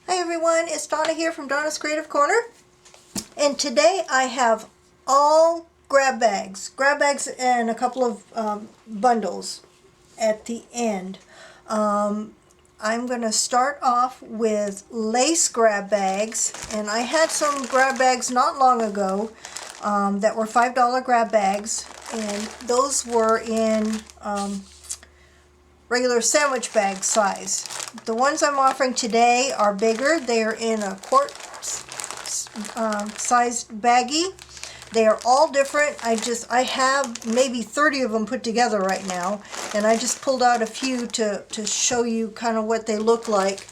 Hi everyone, it's Donna here from Donna's Creative Corner, and today I have all grab bags and a couple of bundles at the end. I'm going to start off with lace grab bags, and I had some grab bags not long ago that were $5 grab bags, and those were in regular sandwich bag size. The ones I'm offering today are bigger. They are in a quart sized baggie. They are all different. I have maybe 30 of them put together right now, and I just pulled out a few to show you kind of what they look like,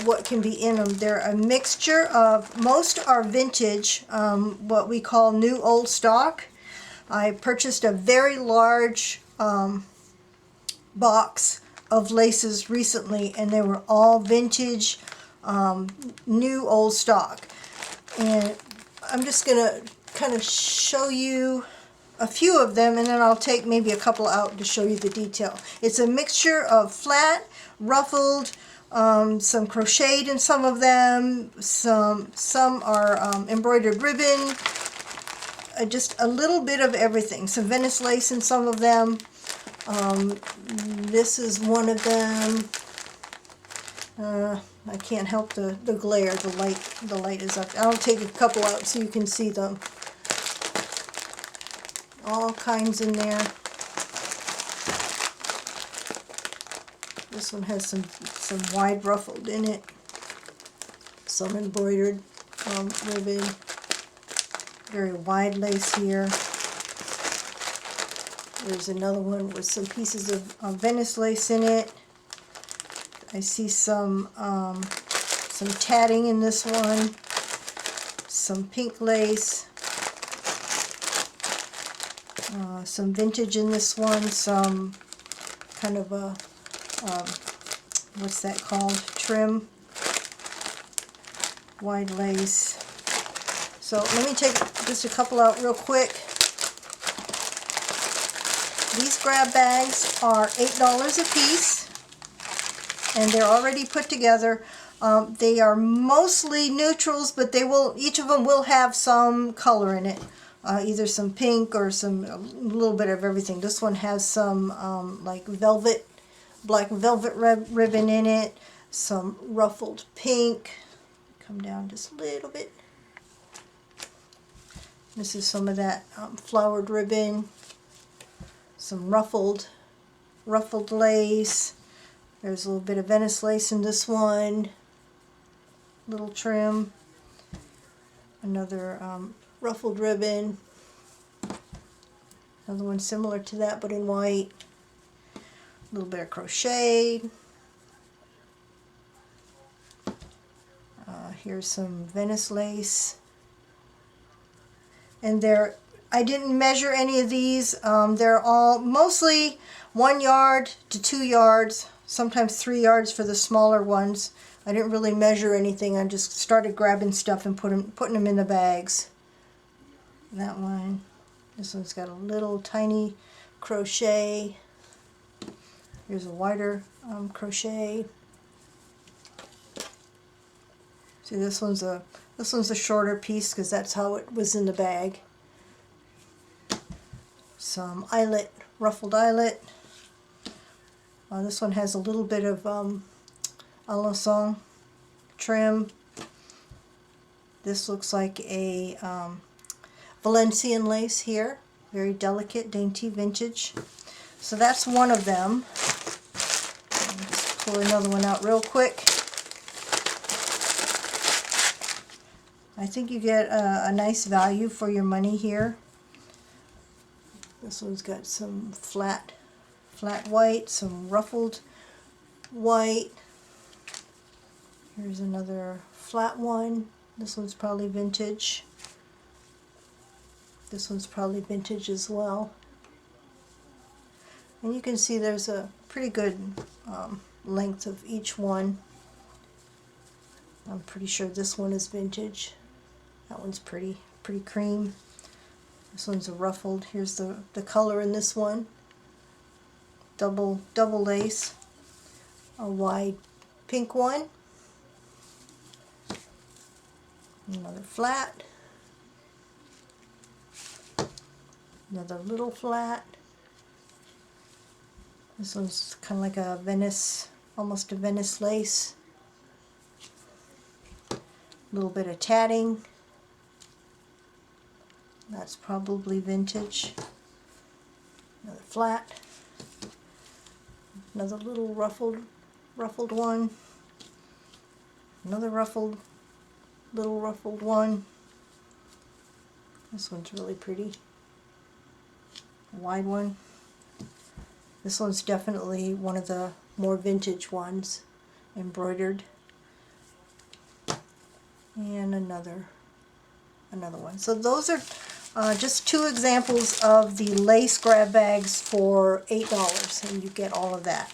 what can be in them. They're a mixture of, most are vintage, what we call new old stock. I purchased a very large box of laces recently, and they were all vintage, new old stock. And I'm just gonna kind of show you a few of them, and then I'll take maybe a couple out to show you the detail. It's a mixture of flat, ruffled, some crocheted in some of them, some are embroidered ribbon, just a little bit of everything. Some Venice lace in some of them. This is one of them. I can't help the glare. The light is up. I'll take a couple out so you can see them. All kinds in there. This one has some wide ruffled in it. Some embroidered ribbon. Very wide lace here. There's another one with some pieces of Venice lace in it. I see some tatting in this one. Some pink lace. Some vintage in this one. Some kind of a, what's that called? Trim. Wide lace. So let me take just a couple out real quick. These grab bags are $8 a piece, and they're already put together. They are mostly neutrals, but each of them will have some color in it, either some pink or a little bit of everything. This one has some like black velvet ribbon in it, some ruffled pink. Come down just a little bit. This is some of that flowered ribbon. Some ruffled lace. There's a little bit of Venice lace in this one. Little trim. Another ruffled ribbon. Another one similar to that but in white. A little bit of crochet. Here's some Venice lace. And I didn't measure any of these. They're all mostly 1 yard to 2 yards, sometimes 3 yards for the smaller ones. I didn't really measure anything. I just started grabbing stuff and putting them in the bags. That one. This one's got a little tiny crochet. Here's a wider crochet. See, this one's a shorter piece because that's how it was in the bag. Some eyelet, ruffled eyelet. This one has a little bit of alençon trim. This looks like a Valencian lace here. Very delicate, dainty, vintage. So that's one of them. I'll just pull another one out real quick. I think you get a nice value for your money here. This one's got some flat white, some ruffled white. Here's another flat one. This one's probably vintage. This one's probably vintage as well. And you can see there's a pretty good length of each one. I'm pretty sure this one is vintage. That one's pretty cream. This one's a ruffled. Here's the color in this one. Double lace. A wide pink one. Another flat, another little flat. This one's kind of like a Venice, almost a Venice lace. A little bit of tatting. That's probably vintage. Another flat. Another little ruffled one. Another little ruffled one. This one's really pretty. A wide one. This one's definitely one of the more vintage ones, embroidered. And another one. So those are just two examples of the lace grab bags for $8, and you get all of that.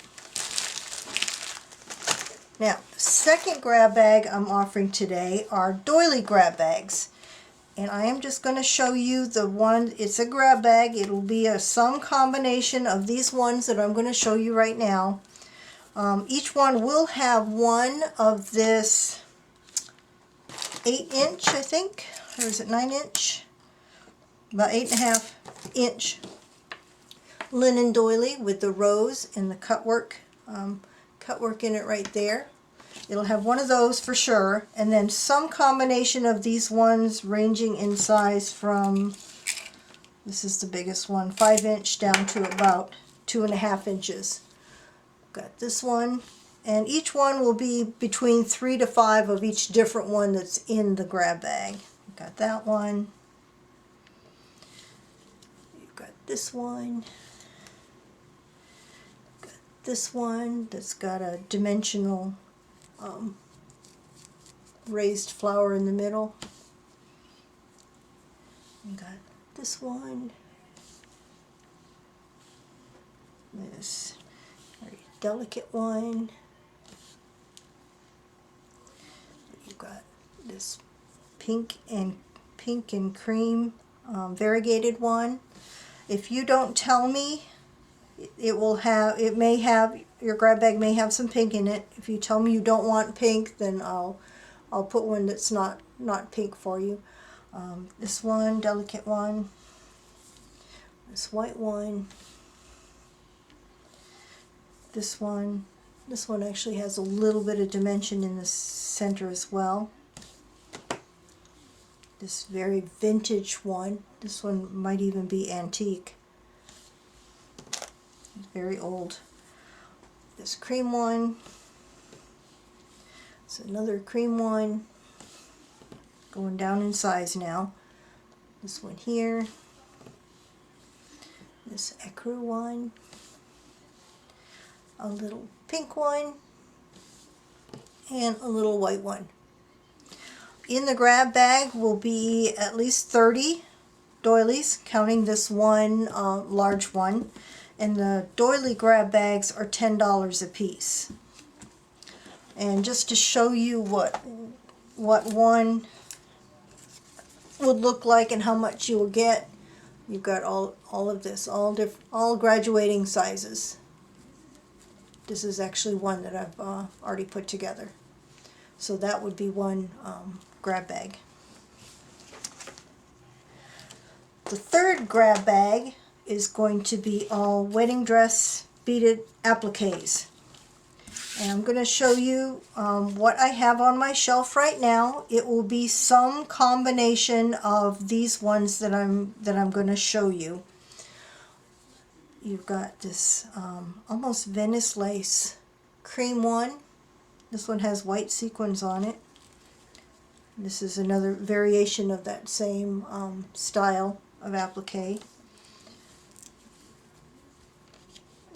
Now, the second grab bag I'm offering today are Doily Grab Bags. And I am just going to show you the one. It's a grab bag. It will be some combination of these ones that I'm going to show you right now. Each one will have one of this 8-inch, I think, or is it 9-inch? About 8.5-inch linen doily with the rose and the cut work in it right there. It'll have one of those for sure, and then some combination of these ones ranging in size from, this is the biggest one, 5-inch down to about 2.5 inches. Got this one, and each one will be between 3 to 5 of each different one that's in the grab bag. Got that one. You've got this one. Got this one that's got a dimensional raised flower in the middle. You got this one. This very delicate one. You've got this pink and cream variegated one. If you don't tell me, your grab bag may have some pink in it. If you tell me you don't want pink, then I'll put one that's not pink for you. This one, delicate one. This white one. This one actually has a little bit of dimension in the center as well. This very vintage one. This one might even be antique. It's very old. This cream one. It's another cream one. Going down in size now. This one here. This ecru one. A little pink one. And a little white one. In the grab bag will be at least 30 doilies, counting this one large one. And the doily grab bags are $10 a piece. And just to show you what one would look like and how much you will get, you've got all of this, all graduating sizes. This is actually one that I've already put together. So that would be one grab bag. The third grab bag is going to be all wedding dress beaded appliques. And I'm going to show you what I have on my shelf right now. It will be some combination of these ones that I'm going to show you. You've got this almost Venice lace cream one. This one has white sequins on it. This is another variation of that same style of applique.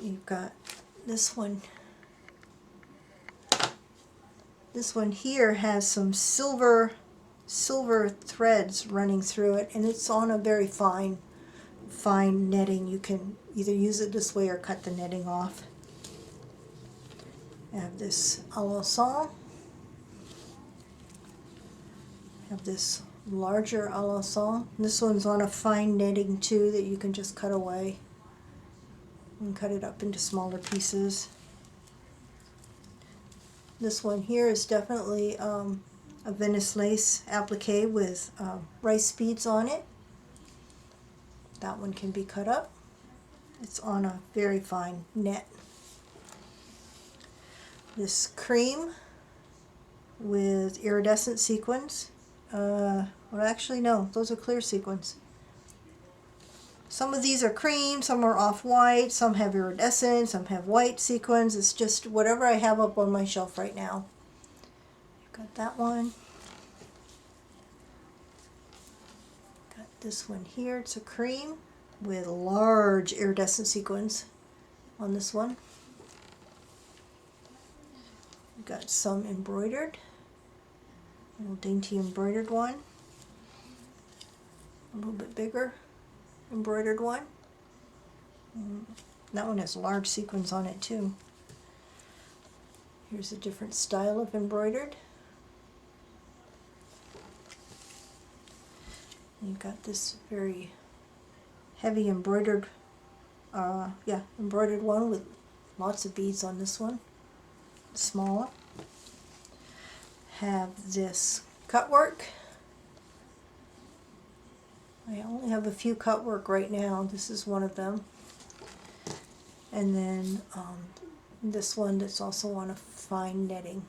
You've got this one. This one here has some silver threads running through it, and it's on a very fine netting. You can either use it this way or cut the netting off. I have this alençon. I have this larger alençon. This one's on a fine netting too that you can just cut away. You can cut it up into smaller pieces. This one here is definitely a Venice lace applique with rice beads on it. That one can be cut up. It's on a very fine net. This cream with iridescent sequins. Well, actually no, those are clear sequins. Some of these are cream, some are off-white, some have iridescent, some have white sequins. It's just whatever I have up on my shelf right now. Got that one. Got this one here. It's a cream with large iridescent sequins on this one. We've got some embroidered. A little dainty embroidered one. A little bit bigger embroidered one. That one has large sequins on it too. Here's a different style of embroidered. You've got this very heavy embroidered, embroidered one with lots of beads on this one. Smaller. Have this cut work. I only have a few cut work right now. This is one of them. And then this one that's also on a fine netting.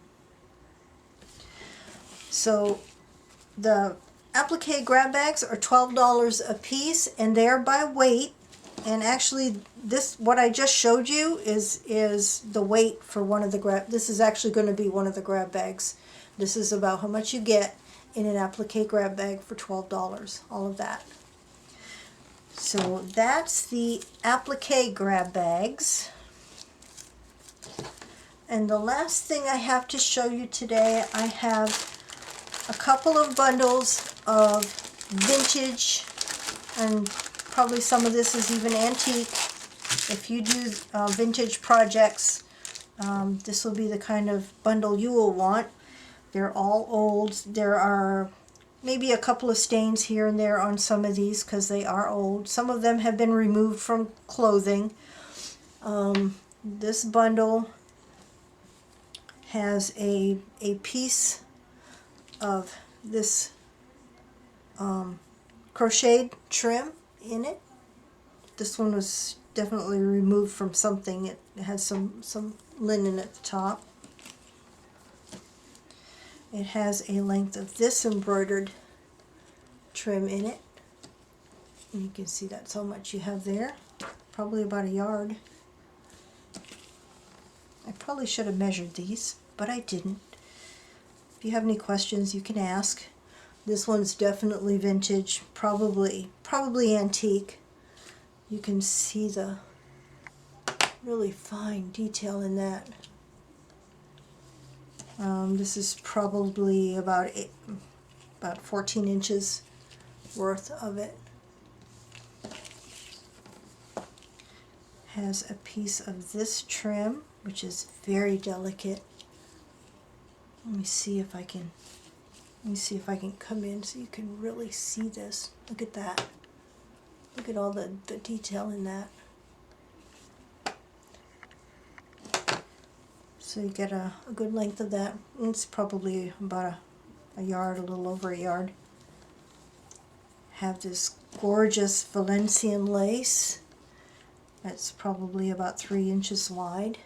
So the Applique grab bags are $12 a piece, and they're by weight. And actually, this, what I just showed you is the weight for one of the grab. This is actually going to be one of the grab bags. This is about how much you get in an Applique grab bag for $12. All of that. So that's the Applique grab bags. And the last thing I have to show you today, I have a couple of bundles of vintage, and probably some of this is even antique. If you do vintage projects, this will be the kind of bundle you will want. They're all old. There are maybe a couple of stains here and there on some of these because they are old. Some of them have been removed from clothing. This bundle has a piece of this crocheted trim in it. This one was definitely removed from something. It has some linen at the top. It has a length of this embroidered trim in it. And you can see that's how much you have there. Probably about a yard. I probably should have measured these, but I didn't. If you have any questions, you can ask. This one's definitely vintage, probably antique. You can see the really fine detail in that. This is probably about 14 inches worth of it. Has a piece of this trim, which is very delicate. Let me see if I can come in so you can really see this. Look at that. Look at all the detail in that. So you get a good length of that. It's probably about a yard, a little over a yard. Have this gorgeous Valencian lace. That's probably about 3 inches wide.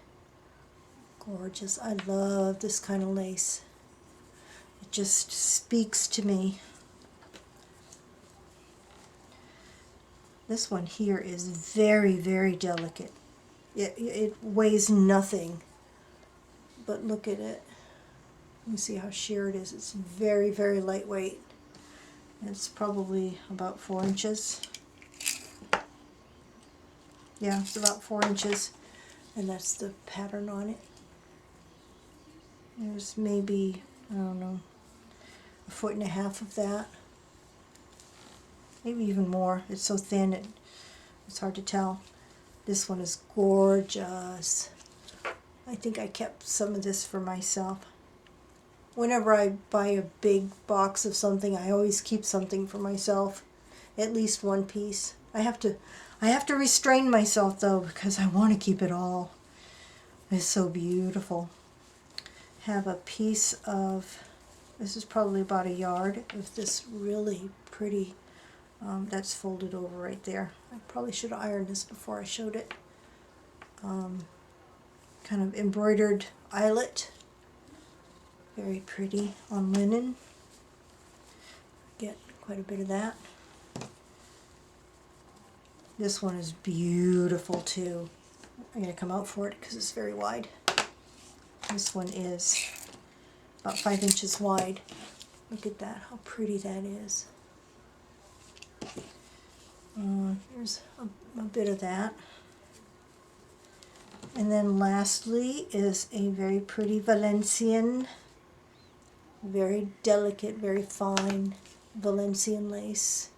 Gorgeous. I love this kind of lace. It just speaks to me. This one here is very, very delicate. It weighs nothing. But look at it. You see how sheer it is. It's very, very lightweight. It's probably about 4 inches. Yeah, it's about 4 inches. And that's the pattern on it. There's maybe, I don't know, 1.5 feet of that. Maybe even more. It's so thin it's hard to tell. This one is gorgeous. I think I kept some of this for myself. Whenever I buy a big box of something, I always keep something for myself. At least one piece. I have to restrain myself though, because I want to keep it all. It's so beautiful. Have a piece of This is probably about a yard of this really pretty, that's folded over right there. I probably should have ironed this before I showed it. Kind of embroidered eyelet. Very pretty on linen. Get quite a bit of that. This one is beautiful too. I'm going to come out for it because it's very wide. This one is about 5 inches wide. Look at that, how pretty that is. Here's a bit of that. And then lastly is a very pretty Valencian, very delicate, very fine Valencian lace.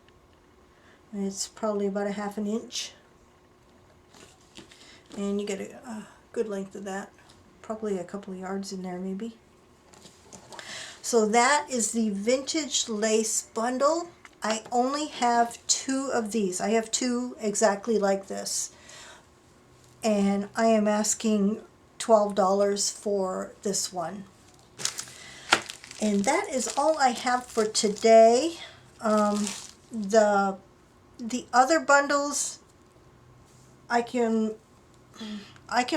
And it's probably about a 1/2 inch. And you get a good length of that. Probably a couple of yards in there maybe. So that is the vintage lace bundle. I only have 2 of these. I have 2 exactly like this. And I am asking $12 for this one. And that is all I have for today. The other bundles, I can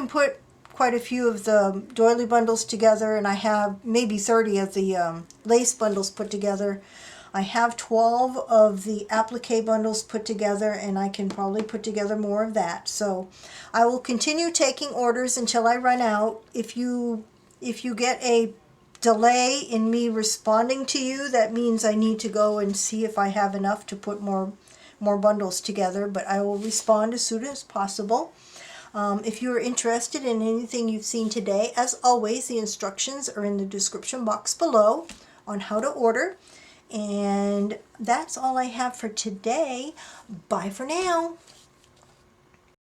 put quite a few of the doily bundles together, and I have maybe 30 of the lace bundles put together. I have 12 of the applique bundles put together, and I can probably put together more of that. So I will continue taking orders until I run out. If you get a delay in me responding to you, that means I need to go and see if I have enough to put more bundles together, but I will respond as soon as possible. If you are interested in anything you've seen today, as always, the instructions are in the description box below on how to order. And that's all I have for today. Bye for now.